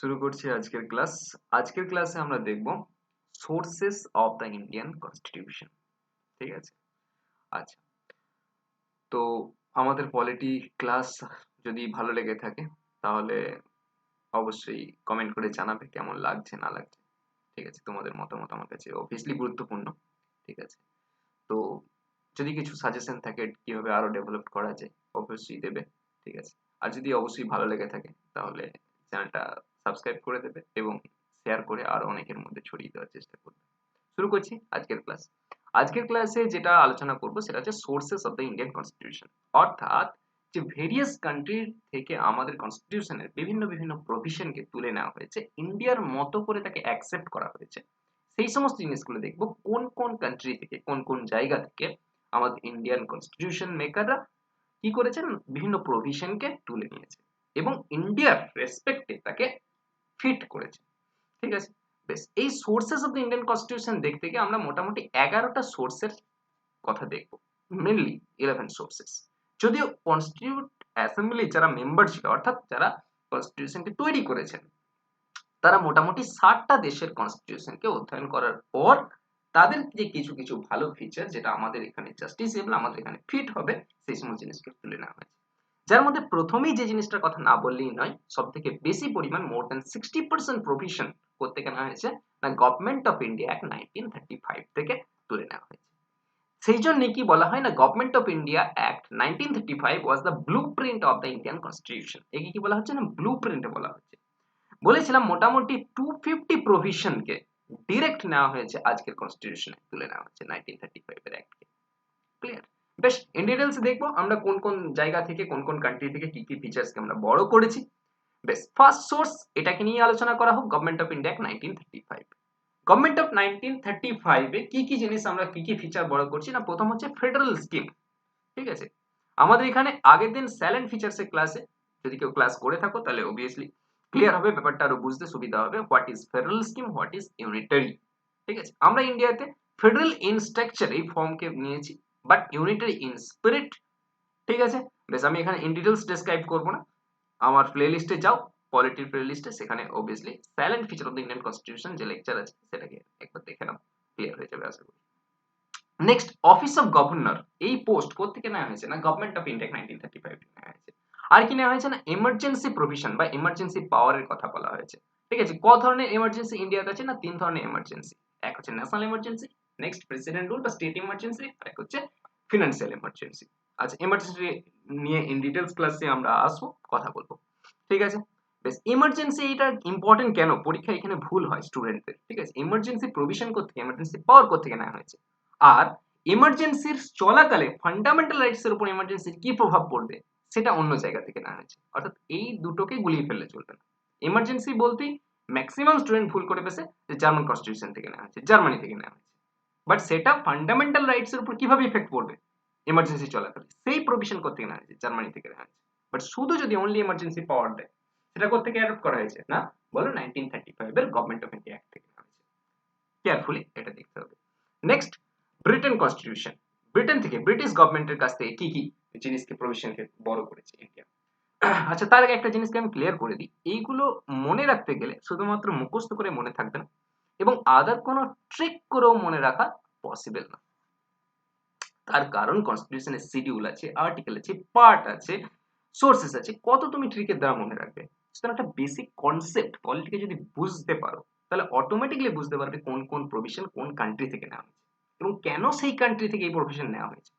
শুরু করছি আজকের ক্লাস। আজকের ক্লাসে আমরা দেখব sources of the Indian constitution. ঠিক আছে? আচ্ছা, তো আমাদের পলিটি ক্লাস যদি ভালো লেগে থাকে তাহলে অবশ্যই কমেন্ট করে জানাবে কেমন লাগছে না লাগছে। ঠিক আছে? তোমাদের মতামত আমার কাছে অবভিয়াসলি গুরুত্বপূর্ণ। ঠিক আছে? তো যদি কিছু সাজেশন থাকে কিভাবে আরো ডেভেলপ করা যায় অবশ্যই দেবে। ঠিক আছে? আর যদি অবশ্যই ভালো লেগে থাকে তাহলে চ্যানেলটা সাবস্ক্রাইব করে দেবে এবং শেয়ার করে আরো অনেকের মধ্যে ছড়িয়ে দেওয়ার চেষ্টা করবে। শুরু করছি আজকের ক্লাস। আজকের ক্লাসে যেটা আলোচনা করব সেটা হচ্ছে sources of the Indian constitution, অর্থাৎ যে ভেরিয়াস কান্ট্রি থেকে আমাদের কনস্টিটিউশনের বিভিন্ন বিভিন্ন প্রভিশনকে তুলে নেওয়া হয়েছে, ইন্ডিয়ার মতো করে তাকে অ্যাকসেপ্ট করা হয়েছে। সেই সমস্ত জিনিসগুলো দেখব কোন কোন কান্ট্রি থেকে, কোন কোন জায়গা থেকে আমাদের ইন্ডিয়ান কনস্টিটিউশন মেকাররা কি করেছেন, বিভিন্ন প্রভিশনকে তুলে নিয়েছে এবং ইন্ডিয়ার রেসপেক্টে তাকে ফিট করেছে। ঠিক আছে? বেশ, এই sources of the Indian constitution দেখতে গিয়ে আমরা মোটামুটি 11টা সোর্সের কথা দেখব, মেনলি 11 সোর্সেস। যদিও কনস্টিটিউট অ্যাসেম্বলি যারা মেম্বার ছিল, অর্থাৎ যারা কনস্টিটিউশনকে তৈরি করেছেন, তারা মোটামুটি 60টা দেশের কনস্টিটিউশনকে অধ্যয়ন করার পর তাদের যে কিছু কিছু ভালো ফিচার যেটা আমাদের এখানে জাস্টিসেবল, আমাদের এখানে ফিট হবে, সেই সমস্ত জিনিসকে তুলে নেওয়া হয়েছে। যার মধ্যে প্রথমেই যে জিনিসটার কথা না বললেই নয়, সব থেকে বেশি পরিমাণ মোর দ্যান 60% প্রভিশন করতে কেনা হয়েছে না গভর্নমেন্ট অফ ইন্ডিয়া অ্যাক্ট 1935 থেকে তুলে নেওয়া হয়েছে। সেই জন্য কি বলা হয় না, government of India act 1935 was the blue print of the Indian constitution. একে কি বলা হচ্ছে না, ব্লু প্রিন্ট বলা হচ্ছে। বলেছিলাম মোটামুটি 250 প্রভিশনকে ডিরেক্ট নেওয়া হয়েছে আজকের কনস্টিটিউশনে, তুলে নেওয়া হচ্ছে 1935 এর অ্যাক্টকে। ক্লিয়ার? বেশ, ইন ডিটেইলস দেখবো আমরা কোন কোন জায়গা থেকে, কোন কোন কান্ট্রি থেকে কি কি ফিচার্সকে আমরা বড় করেছি। বেশ, ফার্স্ট সোর্স এটাকে নিয়ে আলোচনা করা হোক, government of India 1935। Government of 1935 এ কি কি জিনিস আমরা কি কি ফিচার বড় করছি না, প্রথম হচ্ছে ফেডারেল স্কিম। ঠিক আছে? আমাদের এখানে আগের দিন স্যালেন্ট ফিচার্স এর ক্লাসে যদি কেউ ক্লাস করে থাকো তাহলে অবভিয়াসলি ক্লিয়ার হবে, ব্যাপারটা আরো বুঝতে সুবিধা হবে। What is federal scheme, what is unitary. ঠিক আছে? আমরা ইন্ডিয়াতে ফেডারেল ইন স্ট্রাকচার এই ফর্মকে নিয়েছি, বাট ইউনিটারি ইন স্পিরিট। ঠিক আছে? বেশ, আমি এখানে ইন ডিটেইলস ডেসক্রাইব করব না, আমার প্লে লিস্টে যাও, পলিটির প্লে লিস্টে, সেখানে obviously silent feature of the Indian constitution যে লেকচার আছে সেটাকে একবার দেখে নাও, ক্লিয়ার হয়ে যাবে আশা করি। নেক্সট, অফিস অফ গভর্নর, এই পোস্ট কোত্থেকে নেওয়া হয়েছে না গভর্নমেন্ট অফ ইন্ডিয়া 1935 নেওয়া হয়েছে। আর কি নেওয়া হয়েছে না, এমার্জেন্সি প্রভিশন বা এমার্জেন্সি পাওয়ারের কথা বলা হয়েছে। ঠিক আছে? ক ধরনের এমার্জেন্সি ইন্ডিয়াতে আছে না, 3 ধরনের এমার্জেন্সি। এক হচ্ছে national emergency, next president rule বা স্টেট এমার্জেন্সি, আর এক হচ্ছে ফিনান্সিয়াল এমার্জেন্সি। আচ্ছা, এমার্জেন্সি নিয়ে ইন ডিটেইলস ক্লাসে আমরা আসবো, কথা বলবো। ঠিক আছে? বেশ, এমার্জেন্সি এটা ইম্পর্টেন্ট কেন, পরীক্ষা এখানে ভুল হয় স্টুডেন্টদের। ঠিক আছে? এমার্জেন্সি প্রভিশন কোত্থেকে, এমার্জেন্সি পাওয়ার কোত্থেকে নেওয়া হয়েছে, আর এমার্জেন্সির চলাকালে ফান্ডামেন্টাল রাইটস এর উপর এমার্জেন্সির কি প্রভাব পড়বে সেটা অন্য জায়গা থেকে নেওয়া হয়েছে। অর্থাৎ এই দুটোকে গুলিয়ে ফেললে চলবে না। এমার্জেন্সি বলতেই ম্যাক্সিমাম স্টুডেন্ট ভুল করে ফেসে যে জার্মান কনস্টিটিউশন থেকে নেওয়া হয়েছে, জার্মানি থেকে নেওয়া হয়েছে, বাট সেটা ফান্ডামেন্টাল রাইটস এর উপর কিভাবে ইফেক্ট পড়বে এমার্জেন্সি চলাকালে, সেই প্রভিশন করতে নেওয়া হয়েছে, জার্মানি থেকে নেওয়া হয়েছে। বাট শুধু যদি অনলি এমার্জেন্সি পাওয়ার দেয়, সেটা কোত্থেকে অ্যাডপ্ট করা হয়েছে না, বলো 1935 এর গভর্নমেন্ট অফ ইন্ডিয়া অ্যাক্ট থেকে নেওয়া হয়েছে। কেয়ারফুলি এটা দেখতে হবে। Next, Britain constitution. ব্রিটেন থেকে, ব্রিটিশ গভর্নমেন্টের কাছ থেকে কি কি জিনিসকে প্রভিশনকে বড় করেছে ইন্ডিয়া। আচ্ছা, তার আগে একটা জিনিসকে আমি ক্লিয়ার করে দিই, এইগুলো মনে রাখতে গেলে শুধুমাত্র মুখস্থ করে মনে থাকবে না এবং আদার কোনো ট্রিক করেও মনে রাখা পসিবল না। তার কারণ কনস্টিটিউশনের শিডিউল আছে, আর্টিকেল আছে, পার্ট আছে, সোর্সেস আছে, কত তুমি ট্রিকের দ্বারা মনে রাখবে। সুতরাং একটা বেসিক কনসেপ্ট পলিটিকে যদি বুঝতে পারো তাহলে অটোমেটিকলি বুঝতে পারবে কোন কোন প্রভিশন কোন কান্ট্রি থেকে নেওয়া হয়েছে এবং কেন সেই কান্ট্রি থেকে এই প্রভিশন নেওয়া হয়েছে।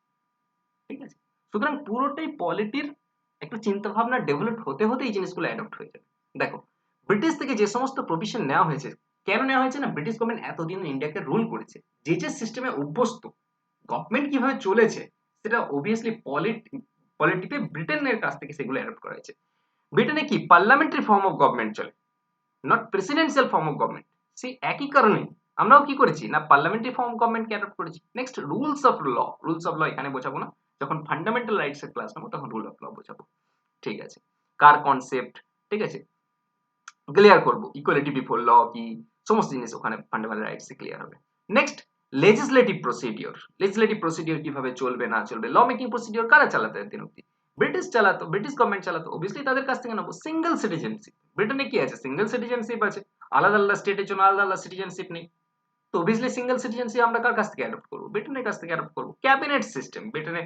ঠিক আছে? সুতরাং পুরোটাই পলিটির একটা চিন্তা ভাবনা ডেভেলপ হতে হতে এই জিনিসগুলো অ্যাডপ্ট হয়ে যাবে। দেখো, ব্রিটিশ থেকে যে সমস্ত প্রভিশন নেওয়া হয়েছে, কেন নেওয়া হয়েছে না, ব্রিটিশ গভর্নমেন্ট এতদিন ইন্ডিয়াকে রুল করেছে, যে যে সিস্টেমে অভ্যস্ত, গভর্নমেন্ট কিভাবে চলেছে সেটা অবভিয়াসলি পলিটিতে ব্রিটেনের কাছ থেকে সেগুলো অ্যাডপ্ট করা হয়েছে। ব্রিটেনে কি পার্লামেন্টারি ফর্ম অফ গভর্নমেন্ট চলে, not presidential form of government. সেই একই কারণে আমরাও কি করেছি না পার্লামেন্টারি ফর্ম অফ গভর্নমেন্টকে অ্যাডপ্ট করেছি। Next, rules of law. Rules of law এখানে বোঝাবো না, যখন ফান্ডামেন্টাল রাইটস এর ক্লাস নেবো তখন রুল অফ ল বোঝাবো। ঠিক আছে? কার কনসেপ্ট, ঠিক আছে, ক্লিয়ার করবো, ইকুয়ালিটি বিফোর ল কি, সমস্ত জিনিস ওখানে ফান্ডামেন্টাল রাইটস এ ক্লিয়ার হবে। Next, legislative procedure. Legislative procedure কিভাবে চলবে না চলবে, ল মেকিং প্রসিডিওর কারা চালাতো এতদিন অব্দি, ব্রিটিশ চালাতো, ব্রিটিশ গভর্নমেন্ট চালাতো, অবভিয়াসলি তাদের কাছ থেকে নেবো। সিঙ্গেল সিটিজেনশিপ, ব্রিটেনে কি আছে, সিঙ্গেল সিটিজেনশিপ আছে, আলাদা আলাদা স্টেটের জন্য আলাদা আলাদা সিটিজেনশিপ নেই। তো অবভিয়াসলি সিঙ্গেল সিটিজেনশিপ আমরা কার কাছ থেকে অ্যাডপ্ট করবো, ব্রিটেনের কাছ থেকে অ্যাডপ্ট করবো। ক্যাবিনেট সিস্টেম ব্রিটেনে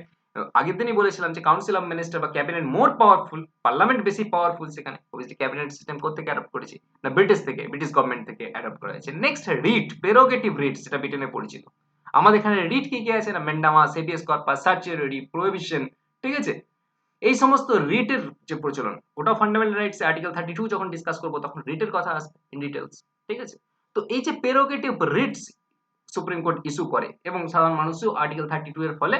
আগের দিনই বলেছিলাম যে কাউন্সিল অফ মিনিস্টার বা ক্যাবিনেট মোর পাওয়ারফুল, পার্লামেন্ট বেশি পাওয়ারফুল সেখানে। অবভিয়াসলি ক্যাবিনেট সিস্টেম কোথেকে অ্যাডপ্ট করেছি না, ব্রিটিশ থেকে, ব্রিটিশ গভর্নমেন্ট থেকে অ্যাডপ্ট করা হয়েছে। নেক্সট রিট, প্রেরোগেটিভ রিট, যেটা ব্রিটেনে পরিচিত। আমাদের এখানে রিট কি কি আছে না, ম্যান্ডামাস, হেবিয়াস কর্পাস, সার্চিউরি, প্রোহিবিশন, ঠিক আছে। এই সমস্ত রিটের যে প্রচলন, ওটা ফান্ডামেন্টাল রাইটস আর্টিকেল 32 যখন ডিসকাস করব তখন রিটের কথা আসবে ইন ডিটেইলস, ঠিক আছে। তো এই যে prerogative Ritz supreme court issue করে এবং সাধারণ মানুষও আর্টিকেল 32 এর ফলে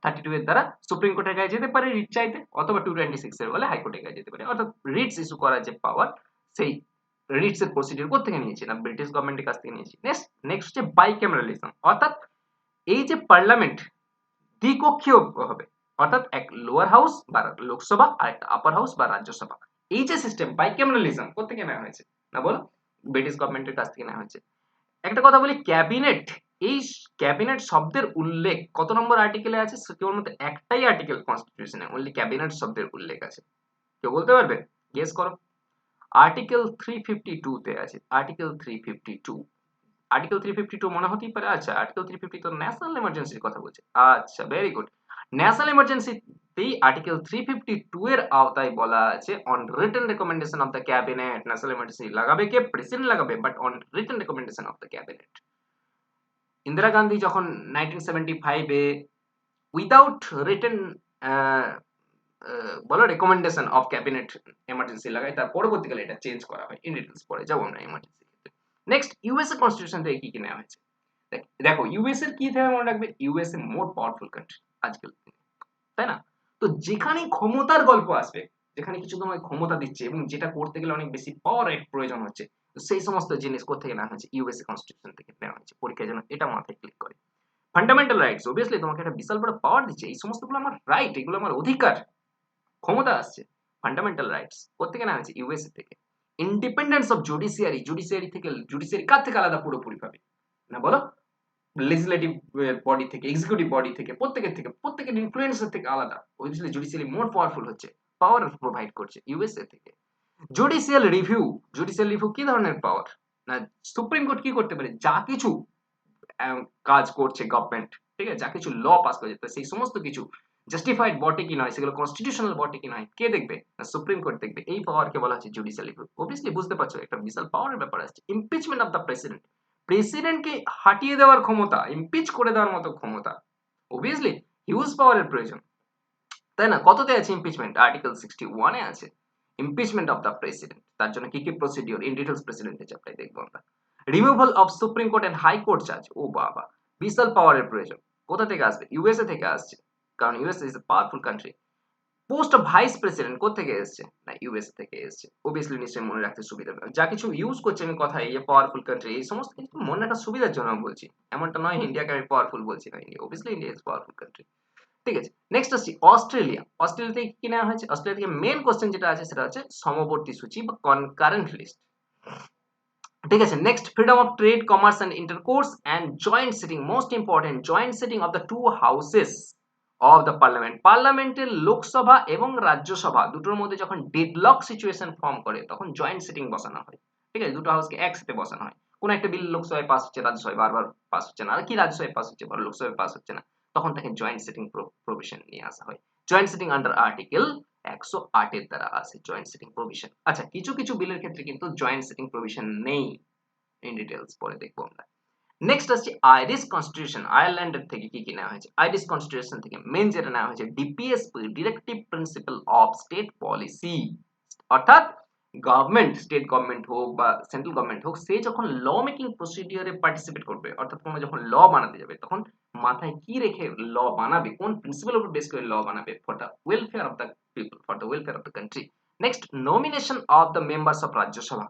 32 এর দ্বারা সুপ্রিম কোর্টের কাছে যেতে পারে রিট চাইতে, অথবা 226 এর ফলে হাইকোর্টের কাছে যেতে পারে। অর্থাৎ রিটস ইস্যু করার যে পাওয়ার, সেই রিটস এর প্রসিডিউর কোথা থেকে নিয়েছি না, ব্রিটিশ গভর্নমেন্টের কাছ থেকে নিয়েছি। নেক্সট হচ্ছে বাইক্যামেরালিজম, অর্থাৎ এই যে পার্লামেন্ট দ্বিকক্ষীয় হবে, অর্থাৎ এক লোয়ার হাউস বা লোকসভা আর একটা আপার হাউস বা রাজ্যসভা। এই যে সিস্টেম বাইক্যামেরালিজম কোথেকে নেওয়া হয়েছে না বলো, ব্রিটিশ গভর্নমেন্টের কাছ থেকে নেওয়া হয়েছে। একটা কথা বলি, ক্যাবিনেট, এই ক্যাবিনেট শব্দের উল্লেখ কত নম্বর আর্টিকেলে আছে, কেবলমাত্র একটাই আর্টিকেল কনস্টিটিউশনে অনলি ক্যাবিনেট শব্দের উল্লেখ আছে। কেউ বলতে পারবে, গেস করো। আর্টিকেল 352 তে আছে, আর্টিকেল 352। আর্টিকেল 352 মনে হতেই পারে, আচ্ছা আর্টিকেল 350 তো ন্যাশনাল এমার্জেন্সির কথা বলছে। আচ্ছা, ভেরি গুড। ন্যাশনাল এমার্জেন্সিতেই আর্টিকেল 352 এর আওতায় বলা আছে on written recommendation of the cabinet. National emergency লাগাবে কে, প্রেসিডেন্ট লাগাবে, but on written recommendation of the cabinet. Indira Gandhi যখন 1975 এ উইদাউট রিটেন বলো রেকমেন্ডেশন অফ ক্যাবিনেট এমার্জেন্সি লাগায়, তার পরবর্তীকালে এটা চেঞ্জ করা হয়। ইন ডিটেইলস পরে যাবো আমরা এমার্জেন্সি ক্ষেত্রে। নেক্সট, ইউএসএ কনস্টিটিউশন থেকে কি কি নেওয়া হয়েছে দেখো। ইউএসএ এর কি থেকে মনে রাখবে, ইউএসএ মোর পাওয়ারফুল কান্ট্রি আজকাল, তাই না। তো যেখানে ক্ষমতার গল্প আসবে, যেখানে কিছু তোমায় ক্ষমতা দিচ্ছে এবং যেটা করতে গেলে অনেক বেশি পাওয়ারের প্রয়োজন হচ্ছে, তো সেই সমস্ত জিনিস কোথেকে নেওয়া হয়েছে, ইউএসএ কনস্টিটিউশন থেকে নেওয়া হয়েছে। পরীক্ষার জন্য এটা মাথায় ক্লিক করে। ফান্ডামেন্টাল রাইটস, অবভিয়াসলি তোমাকে একটা বিশাল বড় পাওয়ার দিচ্ছে, এই সমস্তগুলো আমার রাইট, এগুলো আমার অধিকার, ক্ষমতা আসছে। ফান্ডামেন্টাল রাইটস কোথেকে নেওয়া হয়েছে, ইউএসএ থেকে। ইন্ডিপেন্ডেন্স অফ জুডিশিয়ারি, জুডিশিয়ারি থেকে, জুডিশিয়ারি কার থেকে আলাদা পুরোপুরি ভাবে না বলো, লেজিসলেটিভ বডি থেকে, এক্সিকিউটিভ বডি থেকে, প্রত্যেকের ইনফ্লুয়েন্সের থেকে আলাদা। অবভিয়াসলি জুডিশিয়ারি মোর পাওয়ারফুল হচ্ছে, পাওয়ার প্রোভাইড করছে ইউএসএ থেকে। জুডিশিয়াল রিভিউ, জুডিশিয়াল রিভিউ কি ধরনের পাওয়ার না, সুপ্রিম কোর্ট কি করতে পারে, যা কিছু কাজ করছে গভর্নমেন্ট, ঠিক আছে, যা কিছু ল পাস করে যেতে, সেই সমস্ত কিছু জাস্টিফাইড বটে কি নয়, সেগুলো কনস্টিটিউশনাল বটে কি নয়, কে দেখবে না, সুপ্রিম কোর্ট দেখবে। এই পাওয়ারকে বলা হচ্ছে জুডিশিয়াল রিভিউ। অবভিয়াসলি বুঝতে পারছো একটা বিশাল পাওয়ারের ব্যাপার আসছে। ইমপিচমেন্ট অফ দ্য প্রেসিডেন্ট, প্রেসিডেন্টকে হাঁটিয়ে দেওয়ার ক্ষমতা, ইমপিচ করে দেওয়ার মতো ক্ষমতা, অবভিয়াসলি হিউজ পাওয়ারের প্রয়োজন, তাই না। কততে আছে ইমপিচমেন্ট, আর্টিকেল 61 এ আছে ইমপিচমেন্ট অফ দ্য প্রেসিডেন্ট। তার জন্য কি কি প্রসিডিওর ইন ডিটেইলস প্রেসিডেন্টের চ্যাপ্টারে দেখবো আমরা। Removal of supreme court and high court জাজ, ও বাবা, বিশাল পাওয়ারের প্রয়োজন। কোথা থেকে আসবে, ইউএসএ থেকে আসছে, কারণ USA is a powerful country. Post of vice president কোথা থেকে এসেছে না, ইউএসএ থেকে এসেছে। অবভিয়াসলি নিশ্চয়ই মনে রাখতে সুবিধা হবে, যা কিছু ইউজ করছি আমি কথা, এই পাওয়ারফুল কান্ট্রি, এই সমস্ত কিছু মনে রাখার সুবিধার জন্য বলছি, এমনটা নয় ইন্ডিয়াকে আমি পাওয়ারফুল বলছি না। India, obviously India is powerful country, ঠিক আছে। নেক্সট আসছি অস্ট্রেলিয়া। অস্ট্রেলিয়া থেকে কি নেওয়া হয়েছে, অস্ট্রেলিয়া থেকে মেন কোশ্চেন যেটা আছে সেটা হচ্ছে সমবর্তী সূচি বা কনকারেন্ট লিস্ট, ঠিক আছে। Next, freedom of trade, commerce and intercourse and joint sitting, most important, joint sitting of the two houses of the Parliament. পার্লামেন্টের লোকসভা এবং রাজ্যসভা দুটোর মধ্যে যখন ডেডলক সিচুয়েশন ফর্ম করে, তখন জয়েন্ট সিটিং বসানো হয়, ঠিক আছে। দুটো হাউসকে একসাথে বসানো হয়। কোন একটা বিল লোকসভায় পাস হচ্ছে, রাজ্যসভায় বারবার পাস হচ্ছে না, আর কি রাজ্যসভায় পাস হচ্ছে বা লোকসভায় পাস হচ্ছে না, তখন তাকে জয়েন্ট সিটিং প্রভিশন নিয়ে আসা হয়। জয়েন্ট সিটিং আন্ডার আর্টিকেল 108 এর দ্বারা আসে জয়েন্ট সিটিং প্রভিশন। আচ্ছা, কিছু কিছু বিলের ক্ষেত্রে কিন্তু জয়েন্ট সিটিং প্রভিশন নেই, ইন ডিটেইলস পরে দেখবো আমরা। নেক্সট আসছে আইরিশ কনস্টিটিউশন, আয়ারল্যান্ডের থেকে কি কি নেওয়া হয়েছে। আইরিশ কনস্টিটিউশন থেকে মেন যেটা নেওয়া হয়েছে, DPSP, directive principal of state policy, অর্থাৎ গভর্নমেন্ট, স্টেট গভর্নমেন্ট হোক বা সেন্ট্রাল গভর্নমেন্ট হোক, সে যখন ল মেকিং প্রসিডিওরে পার্টিসিপেট করবে, অর্থাৎ তোমরা যখন ল বানাতে যাবে, তখন মাথায় কি রেখে ল বানাবে, কোন প্রিন্সিপাল উপর বেস করে ল বানাবে, for the welfare of the people, for the welfare of the country. Next, nomination of the members of Rajya Sabha.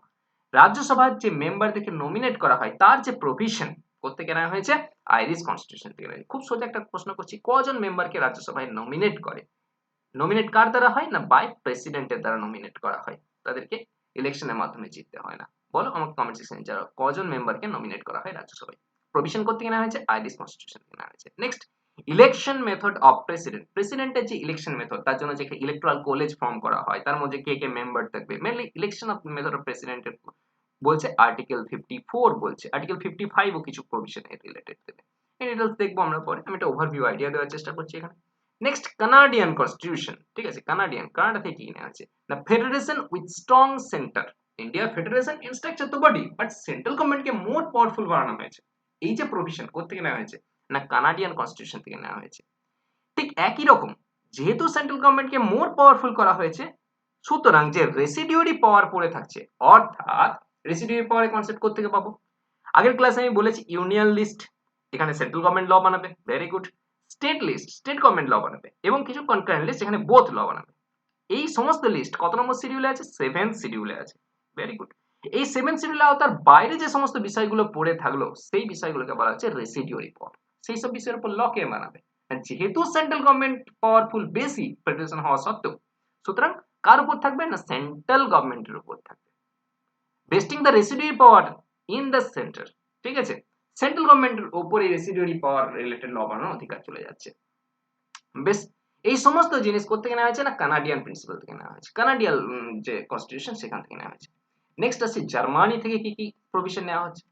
রাজ্যসভার যে মেম্বারদেরকে নমিনেট করা হয়, তার যে প্রভিশন কোত্থেকে নেওয়া হয়েছে, আইরিশ কনস্টিটিউশন থেকে। খুব সোজা একটা প্রশ্ন করছি, কজন মেম্বারকে রাজ্যসভায় নমিনেট করে, নমিনেট কার দ্বারা হয় না, বাই প্রেসিডেন্টের দ্বারা নমিনেট করা হয়, তাদেরকে ইলেকশনের মাধ্যমে জিততে হয় না। বলো আমাকে কমেন্ট সেকশনে যারা, কজন মেম্বারকে নমিনেট করা হয় রাজ্যসভায়। প্রভিশন কোত্থেকে নেওয়া হয়েছে, আইরিশ কনস্টিটিউশন থেকে নেওয়া হয়েছে। নেক্সট, ইলেকশন মেথড অফ প্রেসিডেন্টের যে ইলেকশন মেথড, তার জন্য যে ইলেকট্রাল কলেজ ফর্ম করা হয়, তার মধ্যে কে কে মেম্বার থাকবে, mainly election of method of প্রেসিডেন্টের বলছে আর্টিকেল 54 বলছে, আর্টিকেল 55 ও কিছু প্রভিশন এর রিলেটেড দেবে। এই ডিটেইলস দেখবো আমরা পরে, আমি একটা ওভারভিউ আইডিয়া দেওয়ার চেষ্টা করছি এখানে। নেক্সট কানাডিয়ান কনস্টিটিউশন, ঠিক আছে, কানাডা থেকে কি নেওয়া আছে না, federation with strong centre. India federation in structure তো বডি, বাট সেন্ট্রাল গভর্নমেন্টকে মোর পাওয়ারফুল বানানো হয়েছে। এই যে প্রভিশন কোত্থেকে নেওয়া হয়েছে না, কানাডিয়ান কনস্টিটিউশন থেকে নেওয়া হয়েছে। ঠিক একই রকম, যেহেতু সেন্ট্রাল গভর্নমেন্টকে মোর পাওয়ারফুল করা হয়েছে, সুতরাং যে রেসিডিউরি পাওয়ার পড়ে থাকছে, অর্থাৎ রেসিডিউরি পাওয়ারের কনসেপ্ট কোত্থেকে পাবো, আগের ক্লাসে আমি বলেছি ইউনিয়ন লিস্ট, এখানে সেন্ট্রাল গভর্নমেন্ট ল বানাবে, very good. State list, state government law বানাবে, এবং কিছু কনকারেন্ট লিস্ট, এখানে বোথ ল বানাবে। এই সমস্ত লিস্ট কত নম্বর শিডিউলে আছে, 7th শিডিউলে আছে, ভেরি গুড। এই 7th শিডিউলে আওতার বাইরে যে সমস্ত বিষয়গুলো পড়ে থাকলো, সেই বিষয়গুলোকে বলা হচ্ছে রেসিডিউরি পাওয়ার। সেই সব বিষয়ের উপর ল কে বানাবে, যেহেতু সেন্ট্রাল গভর্নমেন্ট পাওয়ারফুল বেশি ফেডারেশন হওয়া সত্ত্বেও, সুতরাং কার উপর থাকবে না, সেন্ট্রাল গভর্নমেন্টের উপর থাকবে, vesting the residuary power in the centre. ঠিক আছে, সেন্ট্রাল গভর্নমেন্টের উপরে রেসিডিউরি পাওয়ার রিলেটেড ল বানানোর অধিকার চলে যাচ্ছে। বেশ, এই সমস্ত জিনিস কোত্থেকে নেওয়া হয়েছে না, কানাডিয়ান প্রিন্সিপাল থেকে নেওয়া হয়েছে, কানাডিয়ান যে কনস্টিটিউশন সেখান থেকে নেওয়া হয়েছে। নেক্সট আসছে জার্মানি থেকে কি কি প্রভিশন নেওয়া হচ্ছে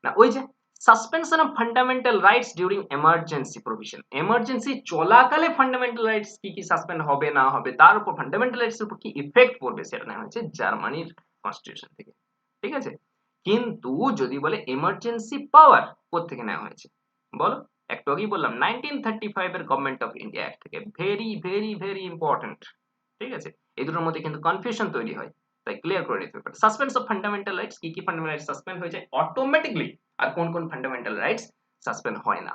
না, ওই যে suspension of fundamental rights during emergency provision, emergency চলাকালে ফান্ডামেন্টাল রাইটস কি কি সাসপেন্ড হবে না হবে, তার উপর ফান্ডামেন্টাল রাইটস এর উপর কি ইফেক্ট পড়বে, সেটা নেওয়া হয়েছে জার্মানির কনস্টিটিউশন থেকে। ঠিক আছে, কিন্তু যদি বলে এমার্জেন্সি পাওয়ার কোত্থেকে নেওয়া হয়েছে, বলো, একটু আগেই বললাম 1935 এর গভর্নমেন্ট অফ ইন্ডিয়া অ্যাক্ট থেকে, ভেরি ভেরি ভেরি ইম্পর্টেন্ট। ঠিক আছে, এই দুটোর মধ্যে কিন্তু কনফিউশন তৈরি হয়, তাই ক্লিয়ার করে নিতে হবে। সাসপেন্স অফ ফান্ডামেন্টাল রাইটস, কি কি ফান্ডামেন্টাল রাইটস সাসপেন্ড হয়ে যায় অটোমেটিকলি, আর কোন কোন ফান্ডামেন্টাল রাইটস সাসপেন্ড হয় না।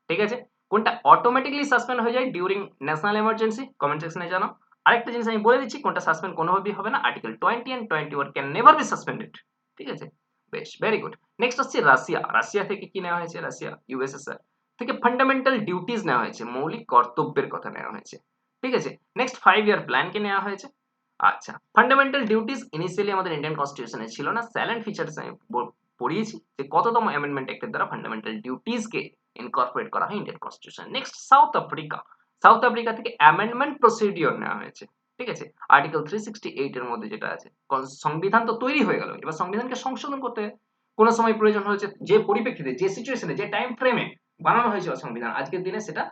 ঠিক আছে, কোনটা অটোমেটিকলি সাসপেন্ড হয়ে যায় ডিউরিং ন্যাশনাল এমার্জেন্সি, কমেন্ট সেকশনে জানাও। আরেকটা জিনিস আমি বলে দিচ্ছি, কোনটা সাসপেন্ড কোনোভাবেই হবে না, article 20 and 21 can never be suspended. ঠিক আছে, বেশ, ভেরি গুড। নেক্সট হচ্ছে রাশিয়া, রাশিয়া থেকে কি নেওয়া হয়েছে, রাশিয়া ইউএসএসআর থেকে ফান্ডামেন্টাল ডিউটিজ নেওয়া হয়েছে, মৌলিক কর্তব্যের কথা নেওয়া হয়েছে। ঠিক আছে, নেক্সট 5 ইয়ার প্ল্যান কে নেওয়া হয়েছে। আচ্ছা, ফান্ডামেন্টাল ডিউটিজ ইনিশিয়ালি আমাদের ইন্ডিয়ান কনস্টিটিউশনে ছিল না, সাইলেন্ট ফিচারস আমি পড়িয়েছি যে কততম অ্যামেন্ডমেন্ট অ্যাক্টের দ্বারা ফান্ডামেন্টাল ডিউটিজ কে ইনকর্পোরেট করা হয় Indian constitution. Next south Africa, south Africa থেকে অ্যামেন্ডমেন্ট প্রসিডিওর নেওয়া হয়েছে। ঠিক আছে, আর্টিকেল 368 এর মধ্যে যেটা আছে, সংবিধান তো তৈরি হয়ে গেল, এবার সংবিধানকে সংশোধন করতে কোনো সময় প্রয়োজন হয়েছে, যে পরিপ্রেক্ষিতে, যে সিচুয়েশনে, যে টাইম ফ্রেমে বানানো হয়েছে সংবিধান, আজকের দিনে সেটা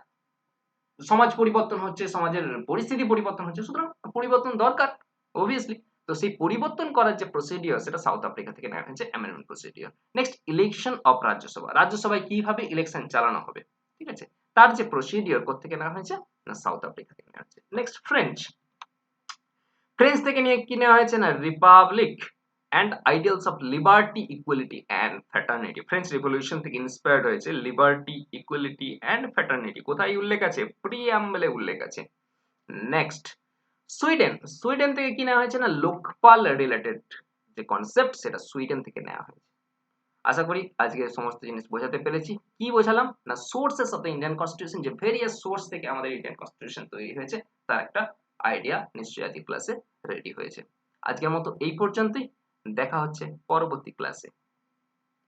সমাজ পরিবর্তন হচ্ছে, সমাজের পরিস্থিতি পরিবর্তন হচ্ছে, সুতরাং পরিবর্তন দরকার অবভিয়াসলি। তো সেই পরিবর্তন করার যে প্রসিডিওর, সেটা সাউথ আফ্রিকা থেকে নেওয়া হয়েছে amendment procedure. Next election of Rajya Sabha, রাজ্যসভায় কিভাবে ইলেকশন চালানো হবে, ঠিক আছে, তার যে প্রসিডিওর কোত্থেকে নেওয়া হয়েছে না, সাউথ আফ্রিকা থেকে নেওয়া হয়েছে। নেক্সট ফ্রেঞ্চ, ফ্রেঞ্চ থেকে নিয়ে কি নেওয়া হয়েছে না, Republic and ideals of liberty, equality and fraternity. French revolution থেকে ইন্সপায়ার্ড হয়েছে লিবার্টি, ইকুয়ালিটি অ্যান্ড ফ্র্যাটার্নিটি। কোথায় উল্লেখ আছে, প্রিঅ্যাম্বলে উল্লেখ আছে। নেক্সট সুইডেন, সুইডেন থেকে কি নেওয়া হয়েছে না, লোকপাল রিলেটেড যে কনসেপ্ট, সেটা সুইডেন থেকে নেওয়া হয়েছে। আশা করি আজকে সমস্ত জিনিস বোঝাতে পেরেছি। কি বোঝালাম না, sources of the Indian constitution, যে ভেরিয়াস সোর্স থেকে আমাদের ইন্ডিয়ান কনস্টিটিউশন তৈরি হয়েছে, তার একটা আইডিয়া নিশ্চয়ই আজকে ক্লাসে রেডি হয়েছে। আজকের মতো এই পর্যন্তই, দেখা হচ্ছে পরবর্তী ক্লাসে।